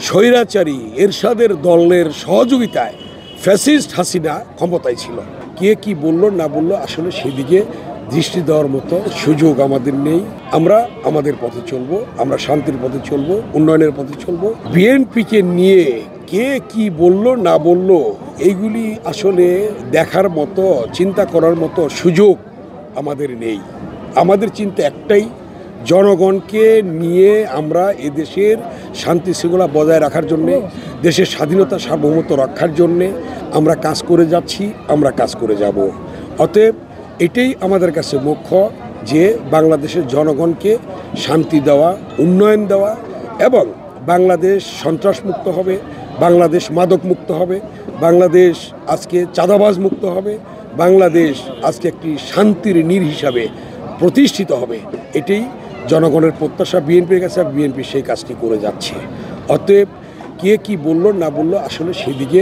স্বৈরাচারী এরশাদের দলের সহযোগিতায় ফ্যাসিস্ট হাসিনা ক্ষমতায় ছিল। কে কি বলল না বলল আসলে সেদিকে দৃষ্টি দেওয়ার মতো সুযোগ আমাদের নেই। আমরা আমাদের পথে চলবো, আমরা শান্তির পথে চলবো, উন্নয়নের পথে চলবো। বিএনপিকে নিয়ে কে কি বলল না বলল এইগুলি আসলে দেখার মতো, চিন্তা করার মতো সুযোগ আমাদের নেই। আমাদের চিন্তা একটাই, জনগণকে নিয়ে আমরা এদেশের শান্তি শৃঙ্খলা বজায় রাখার জন্যে, দেশের স্বাধীনতা সার্বভৌমত্ব রক্ষার জন্যে আমরা কাজ করে যাচ্ছি, আমরা কাজ করে যাব। অতএব এটাই আমাদের কাছে মুখ্য, যে বাংলাদেশের জনগণকে শান্তি দেওয়া, উন্নয়ন দেওয়া, এবং বাংলাদেশ সন্ত্রাসমুক্ত হবে, বাংলাদেশ মাদক মুক্ত হবে, বাংলাদেশ আজকে চাঁদাবাজ মুক্ত হবে, বাংলাদেশ আজকে একটি শান্তির নীড় হিসাবে প্রতিষ্ঠিত হবে। এটাই জনগণের প্রত্যাশা বিএনপির কাছে, বিএনপি সেই কাজটি করে যাচ্ছে। অতএব কে কি বলল না বলল আসলে সেদিকে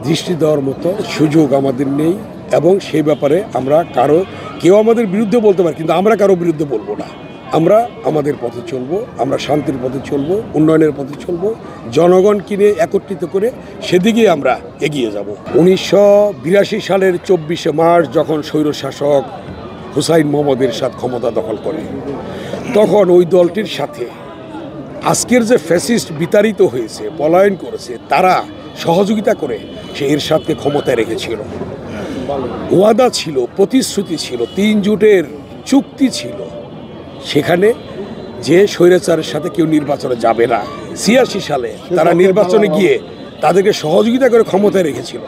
দৃষ্টি দেওয়ার মতো সুযোগ আমাদের নেই, এবং সেই ব্যাপারে আমরা কেউ আমাদের বিরুদ্ধে বলতে পারে, কিন্তু আমরা কারো বিরুদ্ধে বলবো না। আমরা আমাদের পথে চলবো, আমরা শান্তির পথে চলবো, উন্নয়নের পথে চলবো, জনগণকে নিয়ে একত্রিত করে সেদিকেই আমরা এগিয়ে যাব। 1982 সালের 24শে মার্চ যখন স্বৈরশাসক হুসাইন মোহাম্মদ এরশাদ ক্ষমতা দখল করে, তখন ওই দলটির সাথে আজকের যে ফ্যাসিস্ট বিতাড়িত হয়েছে, পলায়ন করেছে, তারা সহযোগিতা করে সে এরশাদকে ক্ষমতায় রেখেছিল। ওয়াদা ছিল, প্রতিশ্রুতি ছিল, 3 জোটের চুক্তি ছিল, সেখানে যে স্বৈরাচারের সাথে কেউ নির্বাচনে যাবে না। 86 সালে তারা নির্বাচনে গিয়ে তাদেরকে সহযোগিতা করে ক্ষমতায় রেখেছিল।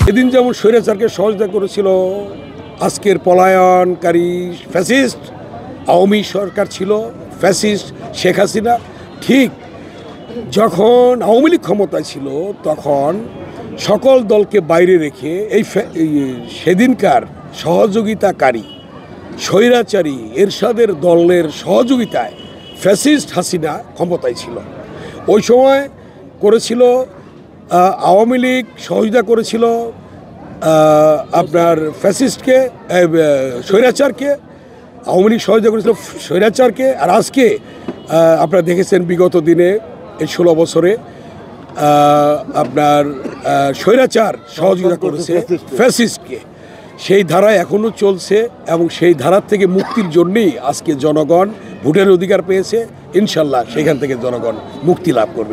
সেদিন যেমন স্বৈরাচারকে সহযোগিতা করেছিল আজকের পলায়নকারী ফ্যাসিস্ট আওয়ামী সরকার ছিল, ফ্যাসিস্ট শেখ হাসিনা, ঠিক যখন আওয়ামী লীগ ক্ষমতায় ছিল তখন সকল দলকে বাইরে রেখে সেদিনকার সহযোগিতাকারী স্বৈরাচারী এরশাদের দলের সহযোগিতায় ফ্যাসিস্ট হাসিনা ক্ষমতায় ছিল। ওই সময় করেছিল আওয়ামী লীগ সহযোগিতা করেছিল আপনার ফ্যাসিস্টকে, স্বৈরাচারকে, আওয়ামী লীগ সহযোগিতা করেছিল স্বৈরাচারকে। আর আজকে আপনারা দেখেছেন বিগত দিনে এই 16 বছরে আপনার স্বৈরাচার সহযোগিতা করেছে ফ্যাসিস্টকে। সেই ধারা এখনও চলছে, এবং সেই ধারার থেকে মুক্তির জন্যেই আজকে জনগণ ভোটের অধিকার পেয়েছে। ইনশাল্লাহ সেখান থেকে জনগণ মুক্তি লাভ করবে।